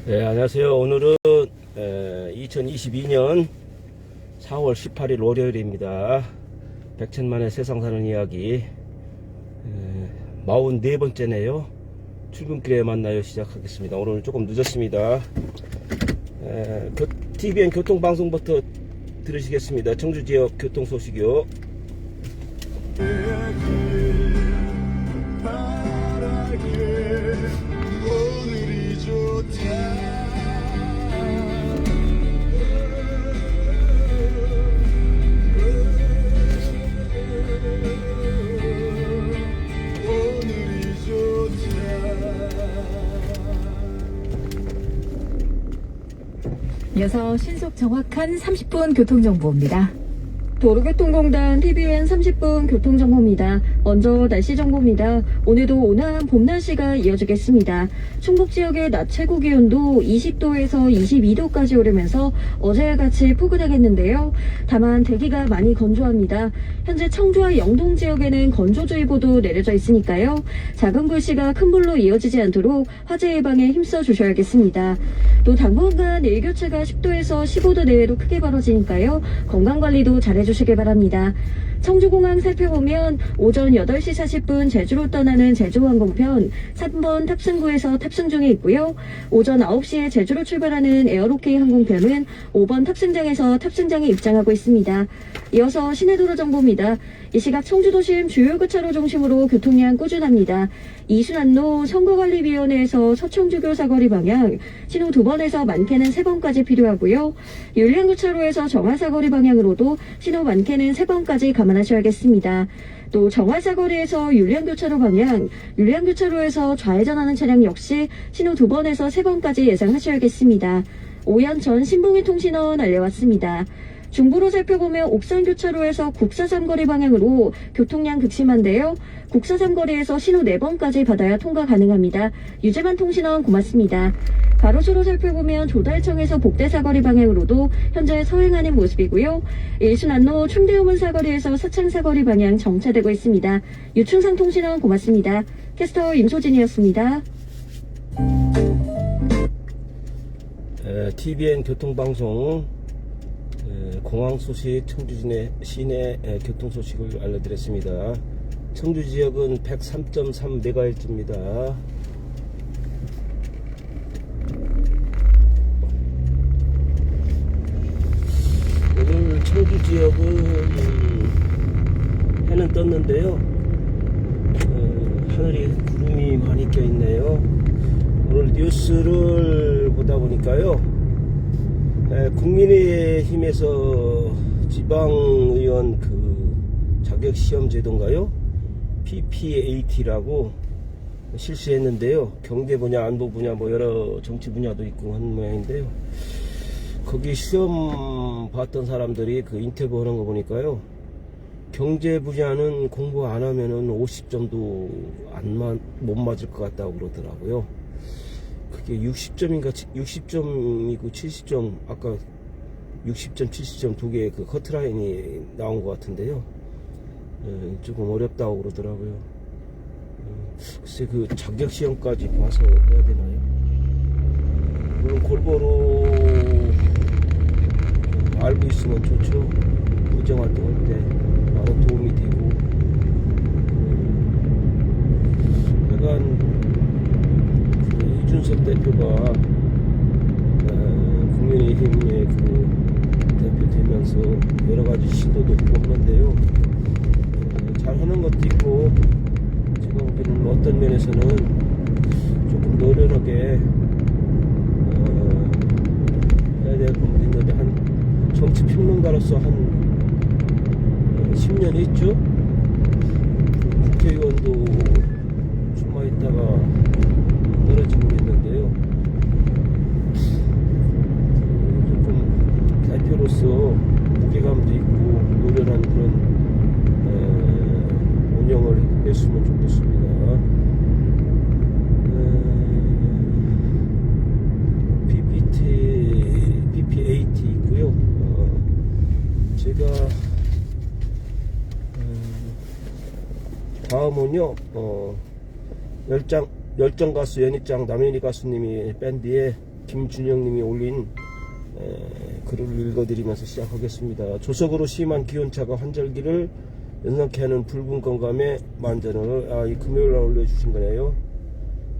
네, 안녕하세요. 오늘은 2022년 4월 18일 월요일입니다. 백천만의 세상 사는 이야기 44번째네요. 출근길에 만나요 시작하겠습니다. 오늘 조금 늦었습니다. TVN 교통방송부터 들으시겠습니다. 청주지역 교통소식이요. 이어서 신속 정확한 30분 교통정보입니다. 도로교통공단 TVN 30분 교통정보입니다. 먼저 날씨 정보입니다. 오늘도 온화한 봄 날씨가 이어지겠습니다. 충북지역의 낮 최고 기온도 20도에서 22도까지 오르면서 어제와 같이 포근하겠는데요. 다만 대기가 많이 건조합니다. 현재 청주와 영동 지역에는 건조주의보도 내려져 있으니까요. 작은 불씨가 큰 불로 이어지지 않도록 화재 예방에 힘써 주셔야겠습니다. 또 당분간 일교차가 10도에서 15도 내외로 크게 벌어지니까요. 건강관리도 잘해주시길 바랍니다. 청주공항 살펴보면 오전 8시 40분 제주로 떠나는 제주항공편 3번 탑승구에서 탑승 중에 있고요. 오전 9시에 제주로 출발하는 에어로케이 항공편은 5번 탑승장에서 탑승장에 입장하고 있습니다. 이어서 시내도로 정보입니다. 이 시각 청주도심 주요 교차로 중심으로 교통량 꾸준합니다. 이순환로 선거관리위원회에서 서청주교 사거리 방향 신호 2번에서 많게는 3번까지 필요하고요. 율량교차로에서 정화사거리 방향으로도 신호 많게는 3번까지 감안하셔야겠습니다. 또 정화사거리에서 율량교차로 방향, 율량교차로에서 좌회전하는 차량 역시 신호 2번에서 3번까지 예상하셔야겠습니다. 오연천 신봉이 통신원 알려왔습니다. 중부로 살펴보면 옥산교차로에서 국사삼거리 방향으로 교통량 극심한데요. 국사삼거리에서 신호 4번까지 받아야 통과 가능합니다. 유재만 통신원 고맙습니다. 가로수로 살펴보면 조달청에서 복대사거리 방향으로도 현재 서행하는 모습이고요. 일순환로 충대우문 사거리에서 서창 사거리 방향 정체되고 있습니다. 유충상 통신원 고맙습니다. 캐스터 임소진이었습니다. TVN 교통방송 공항 소식, 청주 시내 교통 소식을 알려드렸습니다. 청주 지역은 103.3MHz입니다. 오늘 청주 지역은 해는 떴는데요. 하늘이 구름이 많이 껴있네요. 오늘 뉴스를 보다 보니까요. 국민의힘에서 지방의원 자격시험 제도인가요? PPAT라고 실시했는데요. 경제 분야, 안보 분야, 여러 정치 분야도 있고 하는 모양인데요. 거기 시험 봤던 사람들이 인터뷰 하는 거 보니까요. 경제 분야는 공부 안 하면은 50점도 못 맞을 것 같다고 그러더라고요. 그게 60점인가 60점이고 70점, 아까 60점 70점 두 개의 커트라인이 나온 것 같은데요. 조금 어렵다고 그러더라고요. 글쎄 자격시험까지 봐서 해야 되나요? 물론 골고루 알고 있으면 좋죠. 의정활동할 때 많은 도움이 되고. 약간 이준석 대표가 국민의힘의 대표 되면서 여러가지 시도도 있고 하는데요. 잘하는 것도 있고, 제가 보기에는 어떤 면에서는 조금 노련하게 해야 될 부분이 있는데, 한 정치평론가로서 한 10년 했죠. 국회의원도 출마했다가 떨어지고 있는데요. 조금 대표로서 무게감도 있고 노련한 그런 운영을 했으면 좋겠습니다. PPAT 있고요. 제가 다음은요, 열정가수 연희짱 남현희 가수님이 밴드의 김준영님이 올린 글을 읽어드리면서 시작하겠습니다. 조석으로 심한 기온차가 환절기를 연상케 하는 붉은 건감의 만전을 이 금요일날 올려주신 거네요.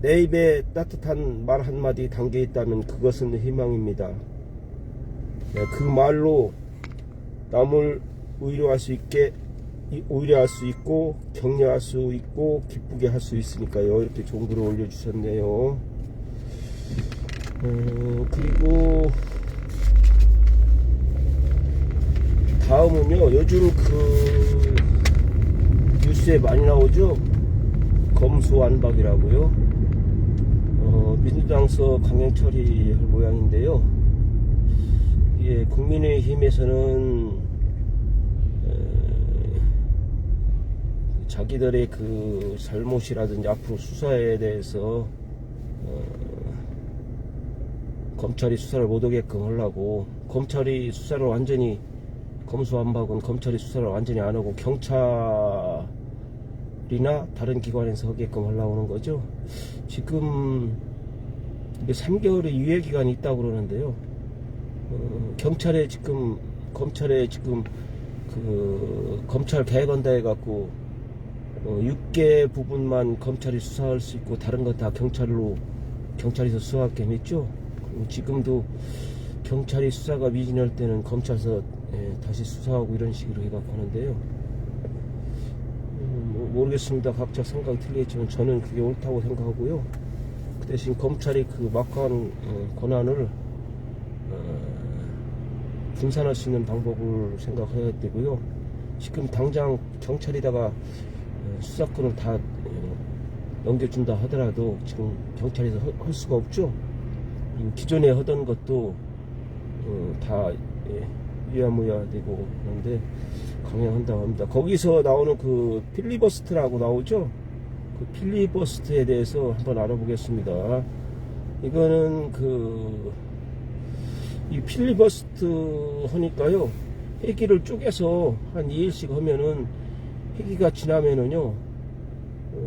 내 입에 따뜻한 말 한마디 담겨 있다면 그것은 희망입니다. 그 말로 남을 위로할 수 있고 격려할 수 있고 기쁘게 할 수 있으니까요. 이렇게 좋은 글을 올려주셨네요. 그리고 다음은요, 요즘 그 뉴스에 많이 나오죠. 검수완박이라고요. 민주당서 강행처리 할 모양인데요. 이게 국민의힘에서는 자기들의 그 잘못이라든지 앞으로 수사에 대해서 검찰이 수사를 못하게끔 하려고, 검찰이 수사를 완전히, 검수완박은 검찰이 수사를 완전히 안 하고 경찰이나 다른 기관에서 하게끔 하려고 하는 거죠. 지금 이게 3개월의 유예기간이 있다고 그러는데요. 검찰에 지금 그 검찰 개혁한다 해갖고 6개 부분만 검찰이 수사할 수 있고 다른 거 다 경찰에서 수사할 게 있죠. 그리고 지금도 경찰이 수사가 미진할 때는 검찰에서 다시 수사하고 이런 식으로 해갖고 하는데요. 모르겠습니다. 각자 생각이 틀리겠지만 저는 그게 옳다고 생각하고요. 그 대신 검찰이 그 막강한 권한을 분산할 수 있는 방법을 생각해야 되고요. 지금 당장 경찰에다가 수사권을 다 넘겨준다 하더라도 지금 경찰에서 할 수가 없죠. 그리고 기존에 하던 것도 다 유야무야 되고 그런데 강행한다고 합니다. 거기서 나오는 그 필리버스트라고 나오죠. 그 필리버스트에 대해서 한번 알아보겠습니다. 이거는 이 필리버스트 하니까요, 회기를 쪼개서 한 2일씩 하면은 회기가 지나면은요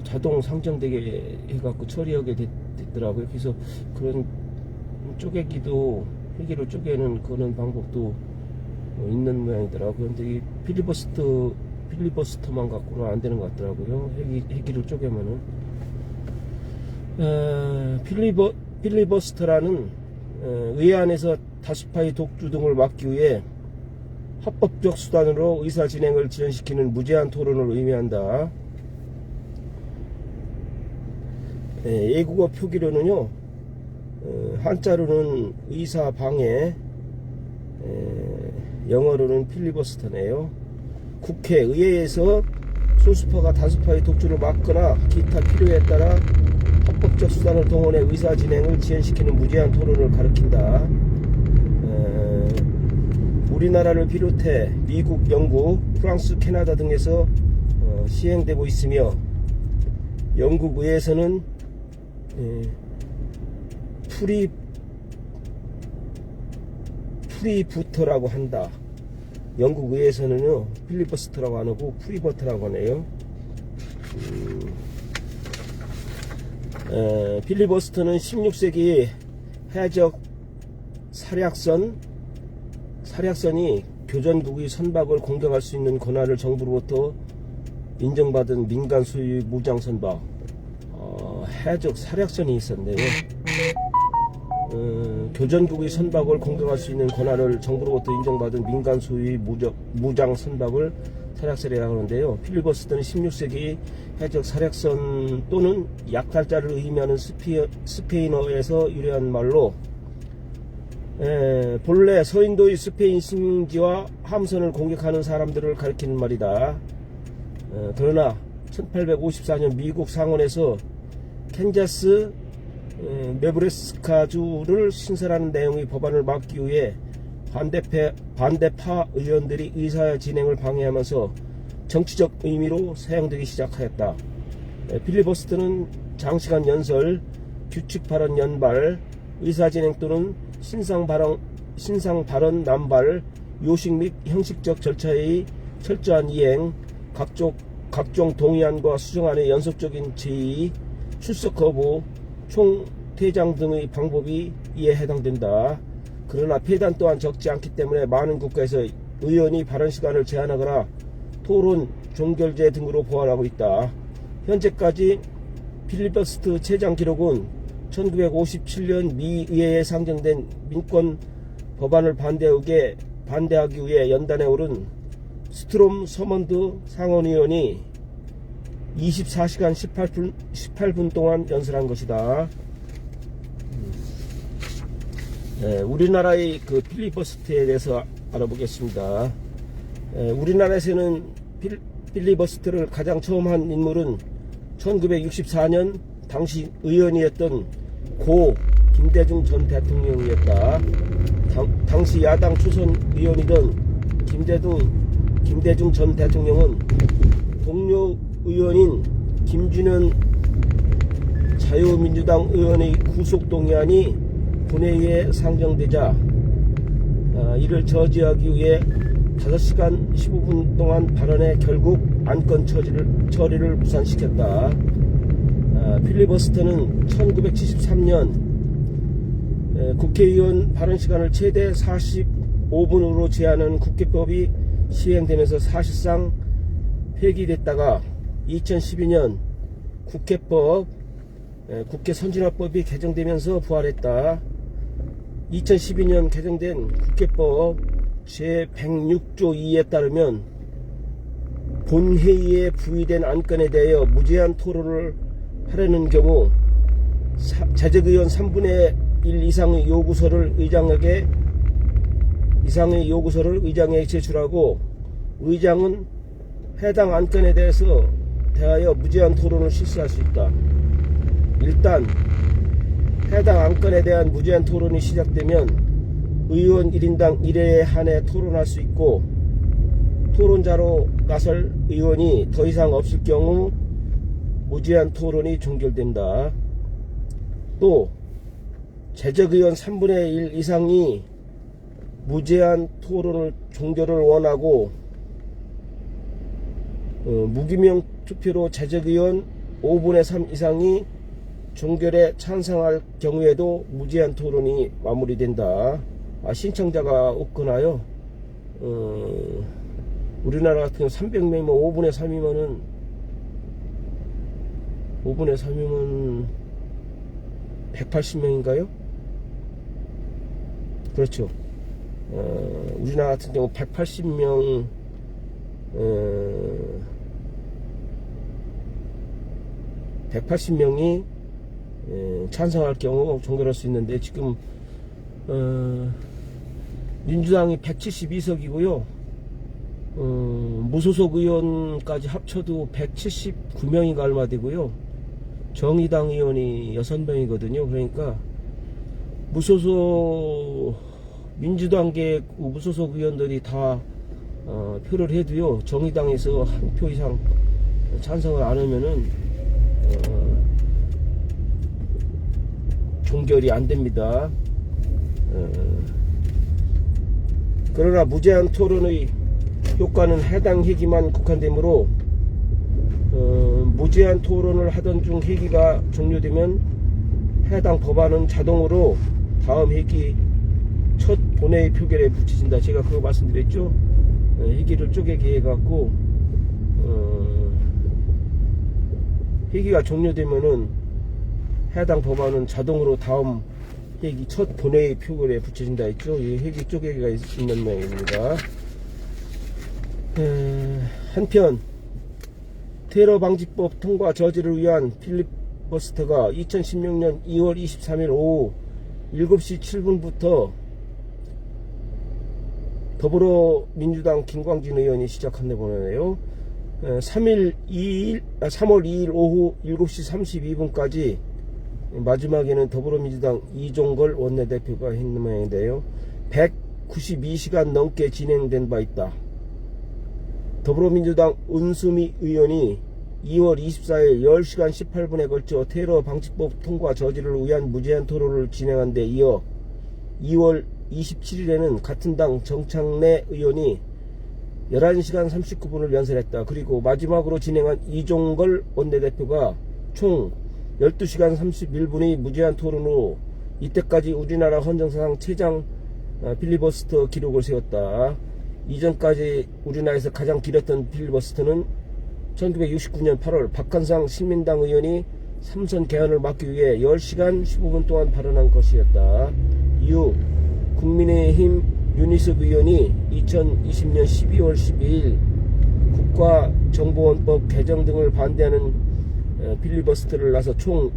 자동 상정되게 해갖고 처리하게 됐더라고요. 그래서 그런 쪼개기도, 회기를 쪼개는 그런 방법도 있는 모양이더라고요. 근데 이 필리버스터만 갖고는 안 되는 것 같더라고요. 회기를 쪼개면은. 필리버스터라는 의회 안에서 다수파의 독주 등을 막기 위해 합법적 수단으로 의사 진행을 지연시키는 무제한 토론을 의미한다. 외국어 표기로는요, 한자로는 의사 방해, 영어로는 필리버스터네요. 국회, 의회에서 소수파가 다수파의 독주를 막거나 기타 필요에 따라 합법적 수단을 동원해 의사 진행을 지연시키는 무제한 토론을 가리킨다. 우리나라를 비롯해 미국, 영국, 프랑스, 캐나다 등에서 시행되고 있으며, 영국 의회에서는 프리부터라고 한다. 영국 의회에서는요 필리버스터라고 안 하고 프리버터라고 하네요. 필리버스터는 16세기 해적 사략선이 교전국의 선박을 공격할 수 있는 권한을 정부로부터 인정받은 민간 소유 무장 선박, 해적 사략선이 있었네요. 교전국의 선박을 공격할 수 있는 권한을 정부로부터 인정받은 민간 소유의 무장 선박을 사략선이라고 하는데요. 필리버스터는 16세기 해적 사략선 또는 약탈자를 의미하는 스페인어에서 유래한 말로, 본래 서인도의 스페인 식민지와 함선을 공격하는 사람들을 가리키는 말이다. 그러나 1854년 미국 상원에서 캔자스 네브래스카주를 신설하는 내용의 법안을 막기 위해 반대파 의원들이 의사 진행을 방해하면서 정치적 의미로 사용되기 시작하였다. 필리버스터는 장시간 연설, 규칙 발언 연발, 의사 진행 또는 신상 발언 남발, 요식 및 형식적 절차의 철저한 이행, 각종 동의안과 수정안의 연속적인 제의, 출석 거부, 총퇴장 등의 방법이 이에 해당된다. 그러나 폐단 또한 적지 않기 때문에 많은 국가에서 의원이 발언 시간을 제한하거나 토론 종결제 등으로 보완하고 있다. 현재까지 필리버스터 최장 기록은 1957년 미 의회에 상정된 민권 법안을 반대하기 위해 연단에 오른 스트롬 서먼드 상원의원이 24시간 18분 동안 연설한 것이다. 우리나라의 그 필리버스터에 대해서 알아보겠습니다. 우리나라에서는 필리버스터를 가장 처음 한 인물은 1964년 당시 의원이었던 고 김대중 전 대통령이었다. 당시 야당 초선 의원이던 김대중 전 대통령은 동료 의원인 김준현 자유민주당 의원의 구속동의안이 본회의에 상정되자 이를 저지하기 위해 5시간 15분 동안 발언해 결국 안건 처리를 무산시켰다. 필리버스터는 1973년 국회의원 발언 시간을 최대 45분으로 제한하는 국회법이 시행되면서 사실상 폐기됐다가 2012년 국회 선진화법이 개정되면서 부활했다. 2012년 개정된 국회법 제106조 2에 따르면 본회의에 부의된 안건에 대하여 무제한 토론을 하려는 경우 재적의원 3분의 1 이상의 요구서를 의장에게 제출하고 의장은 해당 안건에 대하여 무제한 토론을 실시할 수 있다. 일단 해당 안건에 대한 무제한 토론이 시작되면 의원 1인당 1회에 한해 토론할 수 있고 토론자로 나설 의원이 더 이상 없을 경우 무제한 토론이 종결된다. 또 재적의원 3분의 1 이상이 무제한 토론을 종결을 원하고 무기명 투표로 재적의원 5분의 3 이상이 종결에 찬성할 경우에도 무제한 토론이 마무리된다. 신청자가 없거나요. 우리나라 같은 경우 300명이면 5분의 3이면 180명인가요? 그렇죠. 우리나라 같은 경우 180명 180명이 찬성할 경우 종결할 수 있는데 지금 민주당이 172석이고요. 무소속 의원까지 합쳐도 179명인가 얼마 되고요. 정의당 의원이 6명이거든요. 그러니까 민주당계 무소속 의원들이 다 표를 해도요. 정의당에서 한 표 이상 찬성을 안 하면은 종결이 안 됩니다. 그러나 무제한 토론의 효과는 해당 회기만 국한되므로 무제한 토론을 하던 중 회기가 종료되면 해당 법안은 자동으로 다음 회기 첫 본회의 표결에 붙여진다. 제가 그거 말씀드렸죠. 회기를 쪼개게 해갖고 회기가 종료되면은 해당 법안은 자동으로 다음 회기 첫 본회의 표결에 붙여진다 했죠. 이 회기 쪼개기가 있는 모양입니다. 한편 테러 방지법 통과 저지를 위한 필리버스터가 2016년 2월 23일 오후 7시 7분부터 더불어민주당 김광진 의원이 시작한데 보내네요. 3월 2일 오후 7시 32분까지 마지막에는 더불어민주당 이종걸 원내대표가 했는 모양인데요. 192시간 넘게 진행된 바 있다. 더불어민주당 은수미 의원이 2월 24일 10시간 18분에 걸쳐 테러 방지법 통과 저지를 위한 무제한 토론을 진행한 데 이어 2월 27일에는 같은 당 정창래 의원이 11시간 39분을 연설했다. 그리고 마지막으로 진행한 이종걸 원내대표가 총 12시간 31분의 무제한 토론으로 이때까지 우리나라 헌정사상 최장 필리버스터 기록을 세웠다. 이전까지 우리나라에서 가장 길었던 필리버스터는 1969년 8월 박한상 신민당 의원이 3선 개헌을 막기 위해 10시간 15분 동안 발언한 것이었다. 이후 국민의힘 윤희숙 의원이 2020년 12월 12일 국가정보원법 개정 등을 반대하는 필리버스터를 나서 총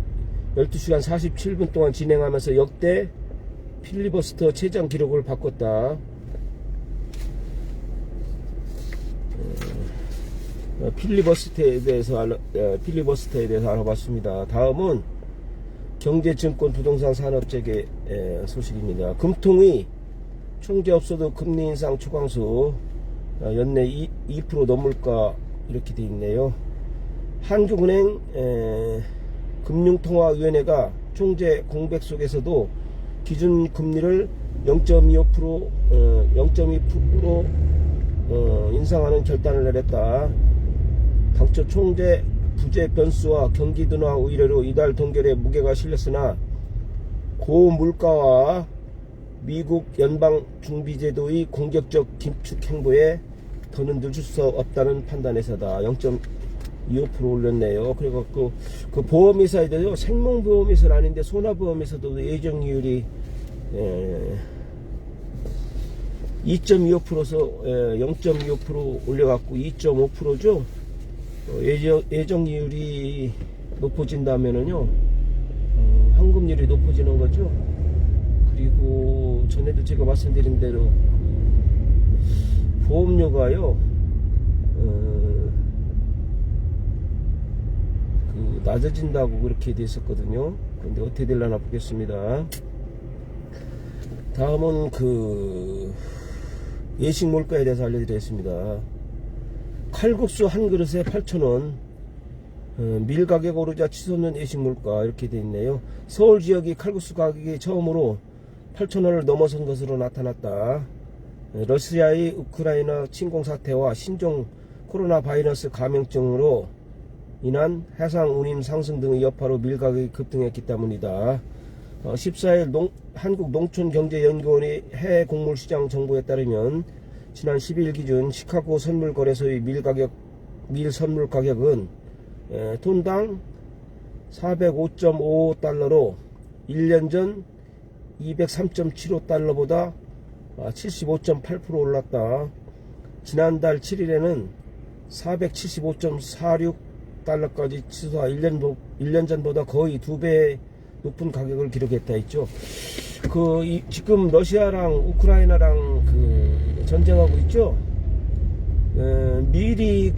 12시간 47분 동안 진행하면서 역대 필리버스터 최장 기록을 바꿨다. 필리버스터에 대해서 알아봤습니다. 다음은 경제증권 부동산 산업재계 소식입니다. 금통위 총재 없어도 금리 인상 초강수 연내 2% 넘을까 이렇게 돼 있네요. 한국은행 금융통화위원회가 총재 공백 속에서도 기준 금리를 0.2% 인상하는 결단을 내렸다. 당초 총재 부재 변수와 경기 둔화 우려로 이달 동결에 무게가 실렸으나 고물가와 미국 연방준비제도의 공격적 긴축 행보에 더는 늦을 수 없다는 판단에서다. 0.25% 올렸네요. 그리고 그 보험회사에도 생명보험회사는 아닌데 손해보험에서도 예정이율이 2.25%서 0.25% 올려갖고 2.5%죠. 예정이율이 높아진다면은요, 환급률이 높아지는 거죠. 그리고 전에도 제가 말씀드린 대로 보험료가요, 낮아진다고 그렇게 돼 있었거든요. 근데 어떻게 될려나 보겠습니다. 다음은 예식 물가에 대해서 알려드리겠습니다. 칼국수 한 그릇에 8,000원, 밀 가격 오르자 치솟는 예식 물가 이렇게 돼 있네요. 서울 지역이 칼국수 가격이 처음으로 8,000원을 넘어선 것으로 나타났다. 러시아의 우크라이나 침공 사태와 신종 코로나 바이러스 감염증으로 인한 해상 운임 상승 등의 여파로 밀 가격이 급등했기 때문이다. 14일 한국농촌경제연구원의 해외 곡물시장 정보에 따르면 지난 12일 기준 시카고 선물거래소의 밀 선물 가격은 톤당 405.55달러로 1년 전 203.75달러보다 75.8% 올랐다. 지난달 7일에는 475.46달러까지 치솟아 1년 전보다 거의 2배 높은 가격을 기록했다 했죠. 지금 러시아랑 우크라이나랑 전쟁하고 있죠. 밀이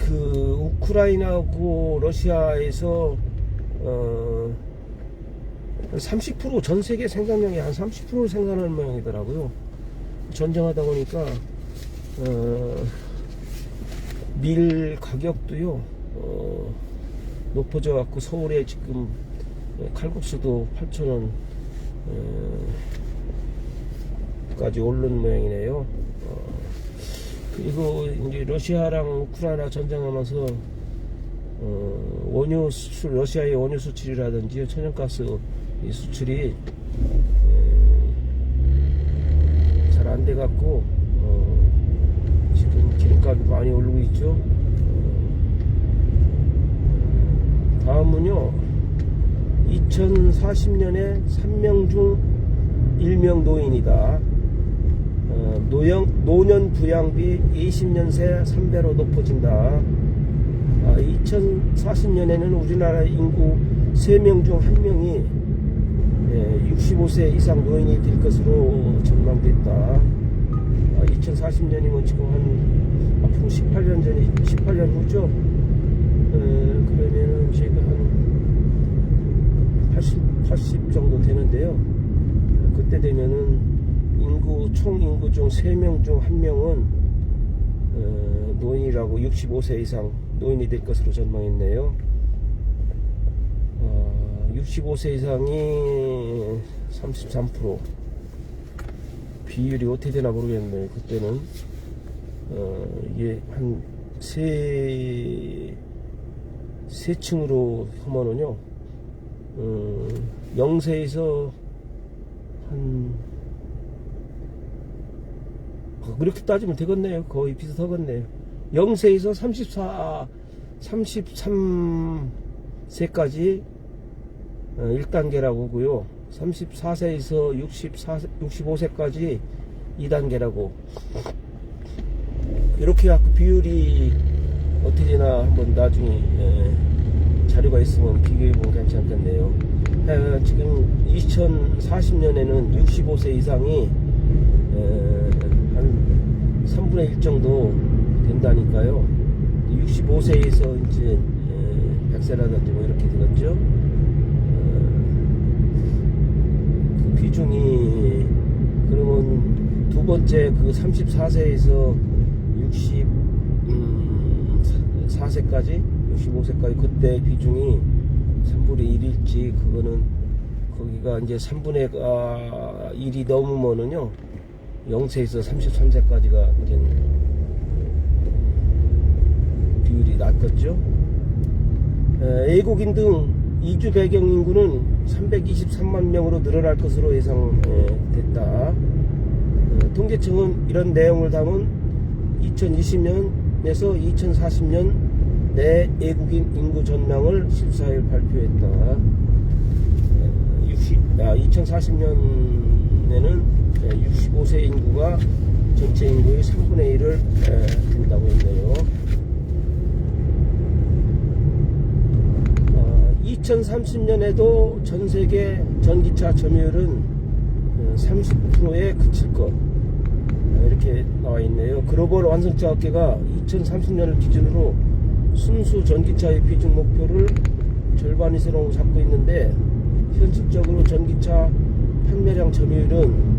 우크라이나하고 러시아에서 30% 전 세계 생산량의 한 30%를 생산하는 모양이더라고요. 전쟁하다 보니까 밀 가격도요 높아져 갖고 서울에 지금 칼국수도 8,000원 까지 오른 모양이네요. 그리고 이제 러시아랑 우크라이나 전쟁하면서 원유 수출, 러시아의 원유 수출이라든지 천연가스 수출이 잘 안 돼 갖고 지금 기름값이 많이 오르고 있죠. 다음은요, 2040년에 3명 중 1명 노인이다. 노년 부양비 20년 새 3배로 높아진다. 2040년에는 우리나라 인구 3명 중 1명이 65세 이상 노인이 될 것으로 전망됐다. 2040년이면 지금 앞으로 18년 후죠. 그러면은 제가 한 80 정도 되는데요. 그때 되면은 총 인구 중 3명 중 1명은 노인이라고 65세 이상 노인이 될 것으로 전망했네요. 65세 이상이 33%, 비율이 어떻게 되나 모르겠네요. 그때는 이게 한 세 층으로 하면은요, 0세에서 그렇게 따지면 되겠네요. 거의 비슷하겠네요. 0세에서 33세까지 1단계라고 하고요. 34세에서 65세까지 2단계라고. 이렇게 갖고 비율이 어떻게 되나 한번 나중에 자료가 있으면 비교해보면 괜찮겠네요. 지금 2040년에는 65세 이상이 한 3분의 1 정도 된다니까요. 65세에서 이제 100세라든지 뭐 이렇게 되겠죠. 그 비중이 그러면 두 번째 그 34세에서 64세까지 65세까지 그때 비중이 3분의 1일지 그거는 거기가 이제 3분의 1이 넘으면은요 0세에서 33세까지가 이제 비율이 낮겠죠. 외국인 등 이주 배경 인구는 323만 명으로 늘어날 것으로 예상됐다. 통계청은 이런 내용을 담은 2020년에서 2040년 내 외국인 인구 전망을 14일 발표했다. 2040년에는 65세 인구가 전체 인구의 3분의 1을 된다고 했네요. 2030년에도 전세계 전기차 점유율은 30%에 그칠 것, 이렇게 나와 있네요. 글로벌 완성차 업계가 2030년을 기준으로 순수 전기차의 비중 목표를 절반 이상으로 잡고 있는데, 현실적으로 전기차 판매량 점유율은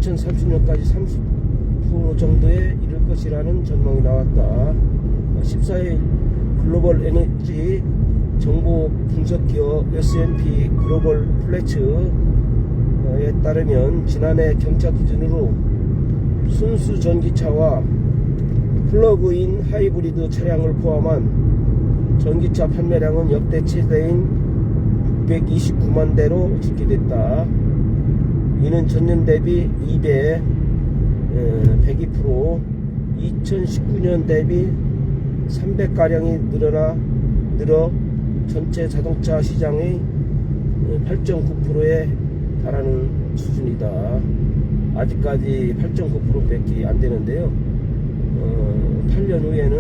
2030년까지 30% 정도에 이를 것이라는 전망이 나왔다. 14일 글로벌 에너지 정보 분석 기업 S&P 글로벌 플래츠에 따르면 지난해 경차 기준으로 순수 전기차와 플러그인 하이브리드 차량을 포함한 전기차 판매량은 역대 최대인 629만 대로 집계됐다. 이는 전년 대비 102%, 2019년 대비 300가량이 늘어 전체 자동차 시장의 8.9%에 달하는 수준이다. 아직까지 8.9%밖에 안 되는데요. 8년 후에는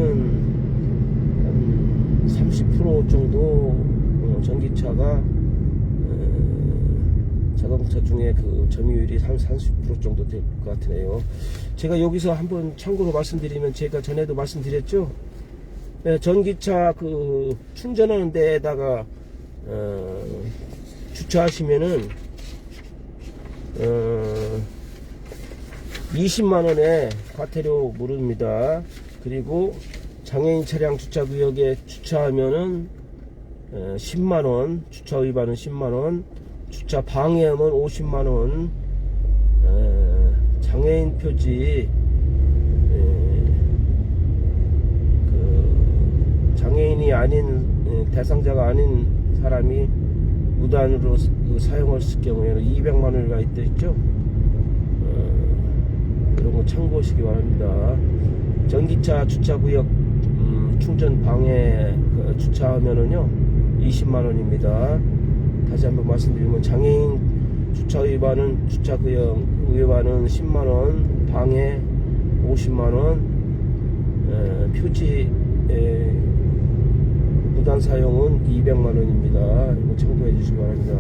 한 30% 정도 전기차가 자동차 중에 그 점유율이 30% 정도 될 것 같으네요. 제가 여기서 한번 참고로 말씀드리면, 제가 전에도 말씀드렸죠. 전기차 그 충전하는 데에다가 주차하시면은 20만원에 과태료 물릅니다. 그리고 장애인 차량 주차구역에 주차하면은 10만원, 주차 위반은 10만원, 주차 방해하면 50만원, 장애인 표지, 장애인이 아닌, 대상자가 아닌 사람이 무단으로 사용을 했을 경우에는 200만원이 가 있죠. 이런 거 참고하시기 바랍니다. 전기차 주차구역 충전 방해 주차하면은요 20만원입니다. 다시 한번 말씀드리면, 장애인 주차 위반은 주차구역 위반은 10만원, 방해 50만원, 표지 무단 사용은 200만원입니다. 이거 참고해 주시기 바랍니다.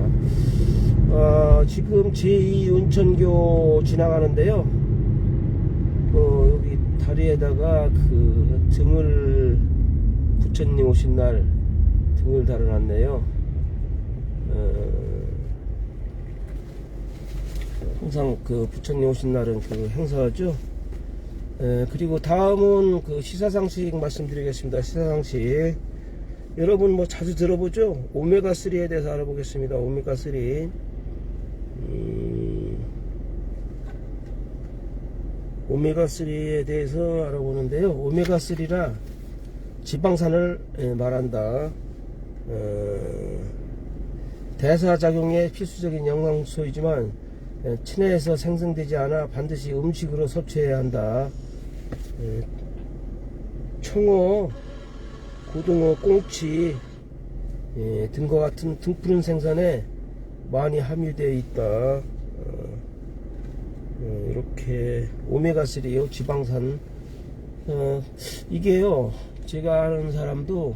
지금 제2 운천교 지나가는데요. 여기 다리에다가 그 등을, 부처님 오신 날 등을 달아놨네요. 항상 그 부처님 오신 날은 그 행사하죠. 그리고 다음은 그 시사상식 말씀드리겠습니다. 시사상식. 여러분 뭐 자주 들어보죠? 오메가3에 대해서 알아보겠습니다. 오메가3. 오메가3에 대해서 알아보는데요. 오메가3라 지방산을 말한다. 대사작용의 필수적인 영양소이지만 체내에서 생성되지 않아 반드시 음식으로 섭취해야 한다. 청어, 고등어, 꽁치 등과 같은 등푸른 생선에 많이 함유되어 있다. 이렇게 오메가3요 지방산. 이게요 제가 아는 사람도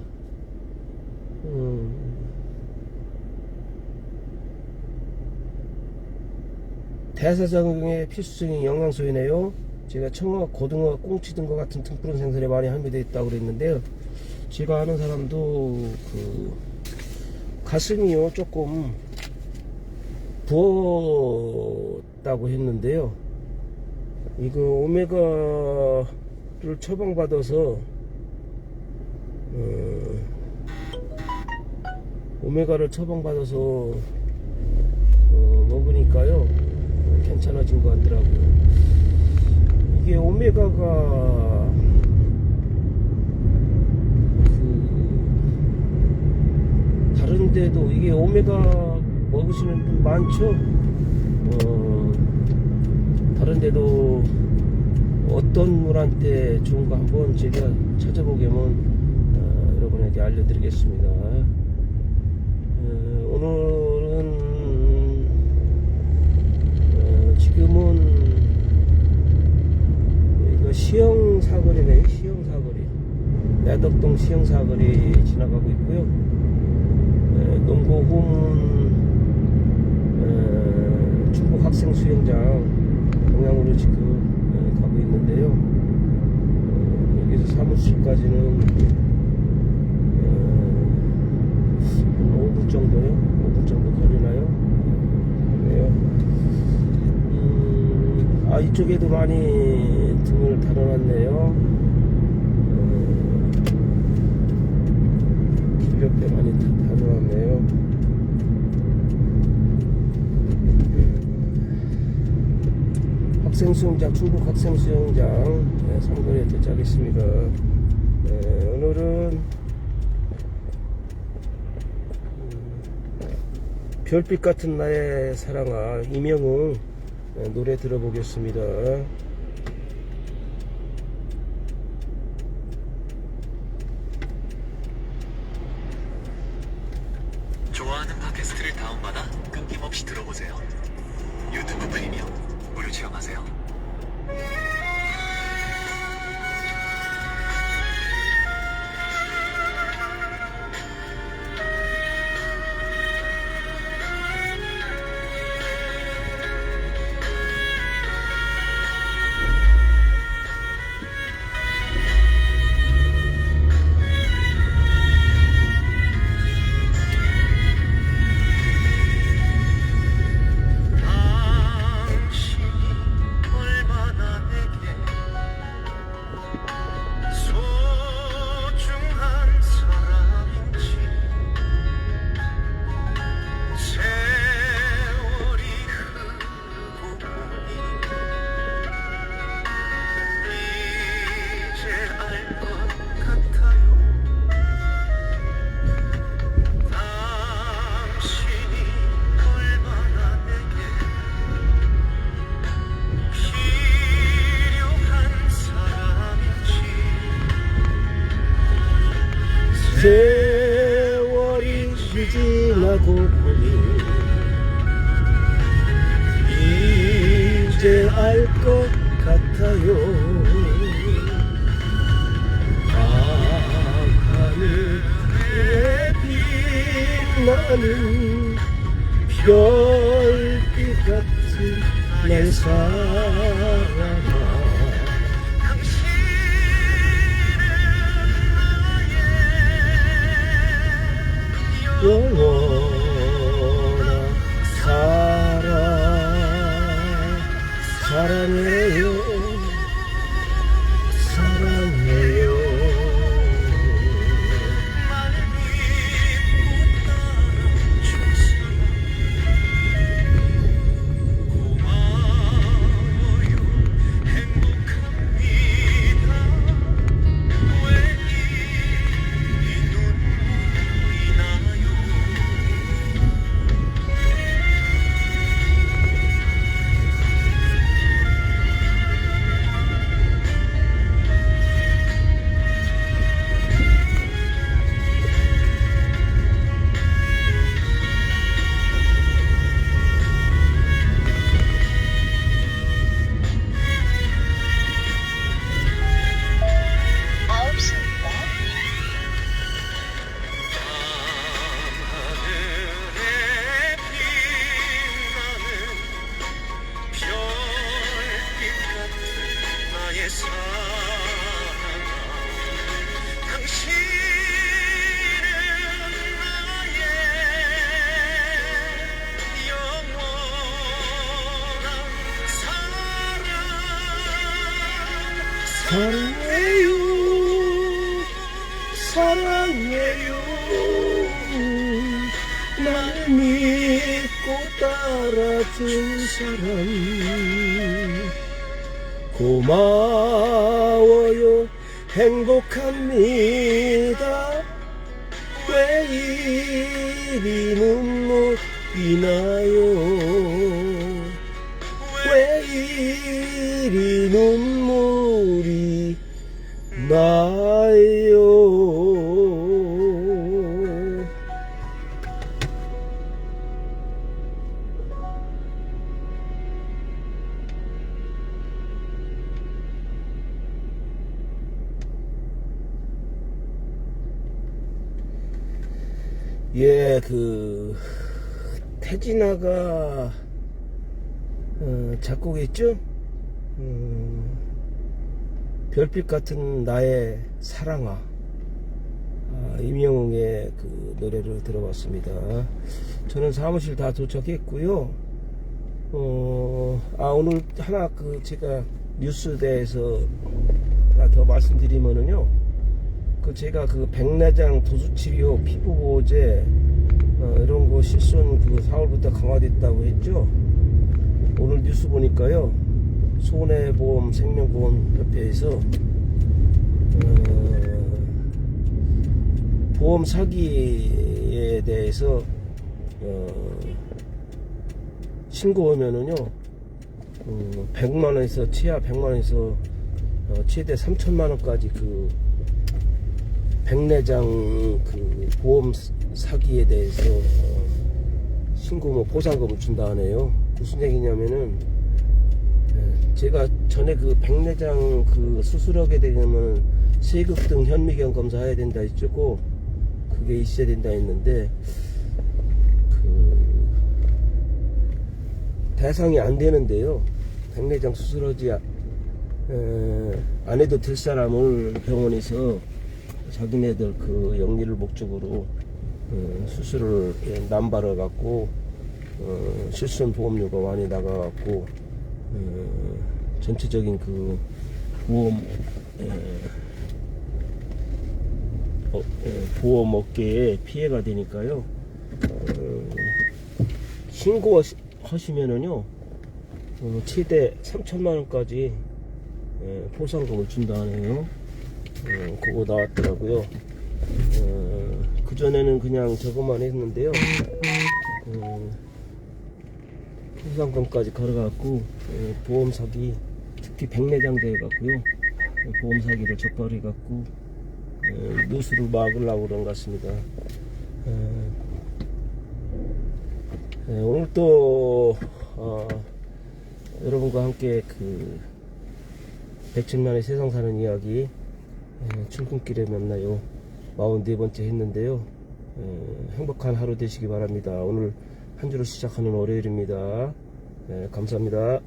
대사장의 필수적인 영양소이네요. 제가 청어, 고등어, 꽁치 등과 같은 등푸른 생선에 많이 함유되어 있다고 그랬는데요. 제가 아는 사람도 그 가슴이요 조금 부었다고 했는데요. 이거 오메가를 처방받아서 오메가를 처방받아서 먹으니까요 괜찮아진 것 같더라고요. 이게 오메가가 다른데도 이게 오메가 먹으시는 분 많죠? 다른데도 어떤 물한테 좋은가 한번 제가 찾아보게면 여러분에게 알려드리겠습니다. 오늘은 지금은 이거 시흥사거리네요. 시흥사거리, 야덕동 시흥사거리 지나가고 있고요. 농고훈 중국 학생 수영장 동양으로 지금 가고 있는데요. 여기서 사무실까지는 5분 정도요? 5분 정도 걸리나요? 그러네요. 이쪽에도 많이 등을 달아놨네요. 길옆에 많이 달아놨네요. 학생수영장, 충북 학생수영장 삼거리에 도착했습니다. 오늘은 별빛 같은 나의 사랑아 이명웅 노래 들어보겠습니다. 좋아하는 팟캐스트를 다운받아 끊김없이 들어보세요. 유튜브 프리미엄 무료 체험하세요. 세월이 지나고 보니 이제 알 것 같아요. 하늘에 빛나는 별빛 같은 내 사랑아, 영원한 사랑해요, 사랑해요. 고마워요 사랑해요 사랑해요 날 믿고 따라준 사람 고마워요 행복합니다 왜 이리 눈물이 나요 왜 이리 눈물이 나요. 예, 태진아가 작곡했죠? 별빛 같은 나의 사랑아. 임영웅의 그 노래를 들어봤습니다. 저는 사무실 다 도착했고요. 오늘 하나 제가 뉴스대에서 하나 더 말씀드리면은요. 제가 백내장 도수치료 피부보호제 이런 거 실손 4월부터 강화됐다고 했죠. 오늘 뉴스 보니까요. 손해보험 생명보험협회에서 보험 사기에 대해서 신고하면은요 100만원에서 최하 100만원에서 최대 3천만원까지 백내장 보험 사기에 대해서 신고 보상금을 준다 하네요. 무슨 얘기냐면은 제가 전에 백내장 수술하게 되면 세극등 현미경 검사해야 된다 했죠. 그게 있어야 된다 했는데 대상이 안 되는데요. 백내장 수술하지 안 해도 될 사람을 병원에서 자기네들 영리를 목적으로 수술을 남발해 갖고 실손 보험료가 많이 나가 갖고 전체적인 보험 업계에 피해가 되니까요. 신고하시면은요 최대 3천만원까지 보상금을 준다 하네요. 그거 나왔더라고요. 그전에는 그냥 저것만 했는데요. 보상금까지 걸어갖고 보험 사기, 특히 백내장돼 갖고요. 보험 사기를 적발해 갖고 뉴스를 막으려고 그런 것 같습니다. 오늘 또 여러분과 함께 백천만의 세상 사는 이야기 출근길에 만나요 44번째 했는데요. 행복한 하루 되시기 바랍니다. 오늘 한 주를 시작하는 월요일입니다. 감사합니다.